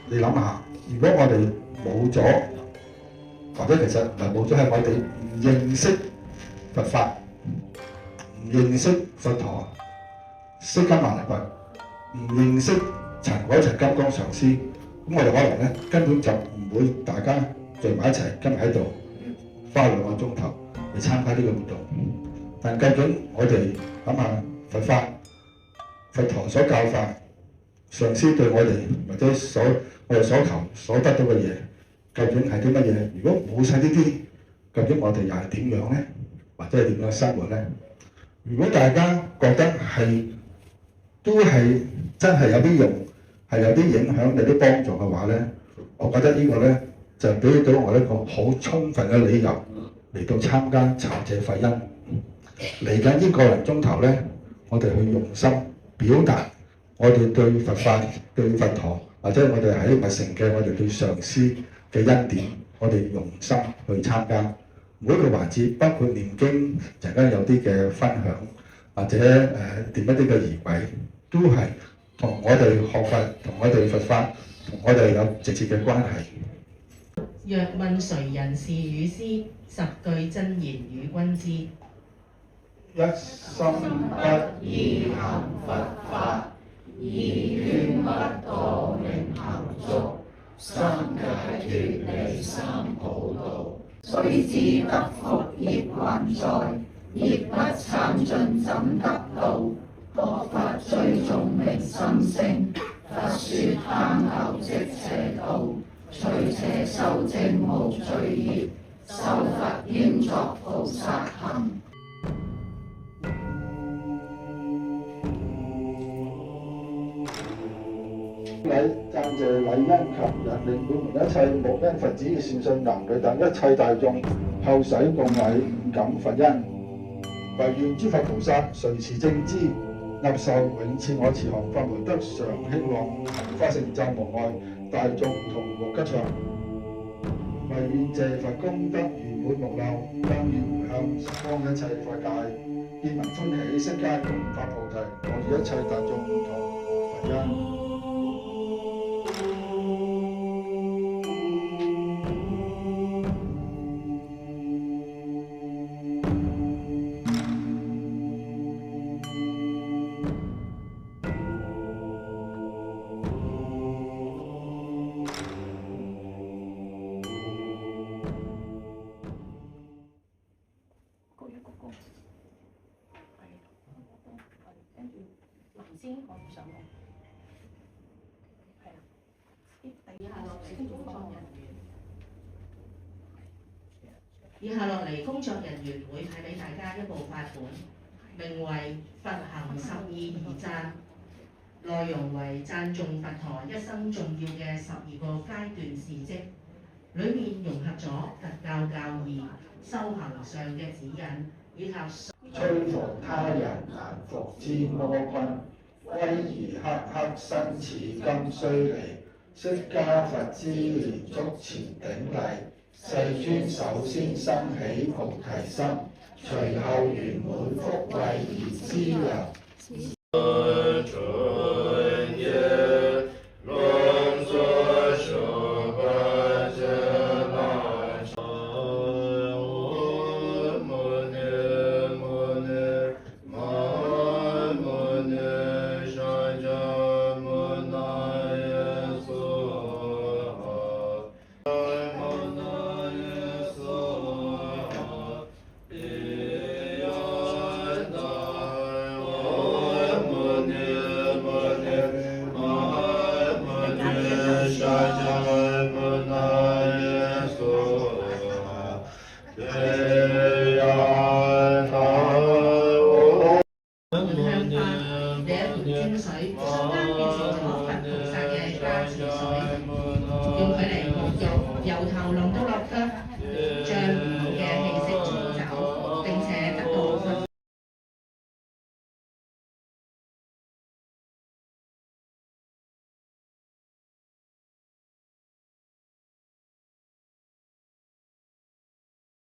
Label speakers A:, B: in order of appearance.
A: 你諗下，如果我哋冇咗，或者其實唔係冇咗，係我哋唔認識佛法，唔認識佛陀，釋迦牟尼佛，唔認識陳金剛上師，咁我哋可能咧根本就唔會大家聚埋一齊，今日喺度花2個鐘頭嚟參加呢個活動。但究竟我哋諗下佛法、佛陀所教法，上師對我哋或者我哋所求所得到嘅嘢，究竟係啲乜嘢？如果冇晒呢啲，究竟我哋又係點樣咧？或者係點樣生活咧？如果大家覺得都係真係有啲用，係有啲影響、有啲幫助嘅話咧，我覺得呢個咧就俾到我一個好充分嘅理由嚟到參加酬謝佛恩。嚟緊呢個零鐘頭咧，我哋去用心表達我哋對佛法、對佛陀，或者我哋喺密城嘅我哋對上師嘅恩典，我哋用心去參加每一個環節，包括念經，陣間有啲嘅分享，或者掂一啲嘅儀軌，都係同我哋學佛、同我哋佛法、同我哋有直接嘅關係。
B: 若問誰人是語師，10句真言與君知。
A: 一心不
C: 依行佛法，意願不墮名行足，三解脫離三普渡。雖知得福業還在，業不慘盡怎得道？學法最重明心性，佛說探求即邪道。隨邪修正無罪業，修佛應作菩薩行。
A: 讚謝禮恩及引領本門一切無因佛子嘅善信男女等一切大眾，後世共禮五感佛恩，唯願諸佛菩薩隨持正知，納受永賜我慈航法門得常興旺，行花成就無礙，大眾同獲吉祥。唯願謝佛功德圓滿無漏，當願向十方一切法界，見聞歡喜，悉皆共發菩提，我與一切大眾同獲佛恩。
D: 先我唔上網，係啊，
B: 以下落嚟工作人員會派俾大家一部法本，名為《佛行12義讚》，內容為讚頌佛陀一生重要嘅12個階段事蹟，裡面融合咗佛教教義、修行上嘅指引，以及
A: 摧伏他人難伏之魔君。威儀赫赫身似金須彌，釋迦佛之蓮足前頂禮。世尊首先生起菩提心，隨後圓滿福慧而資糧。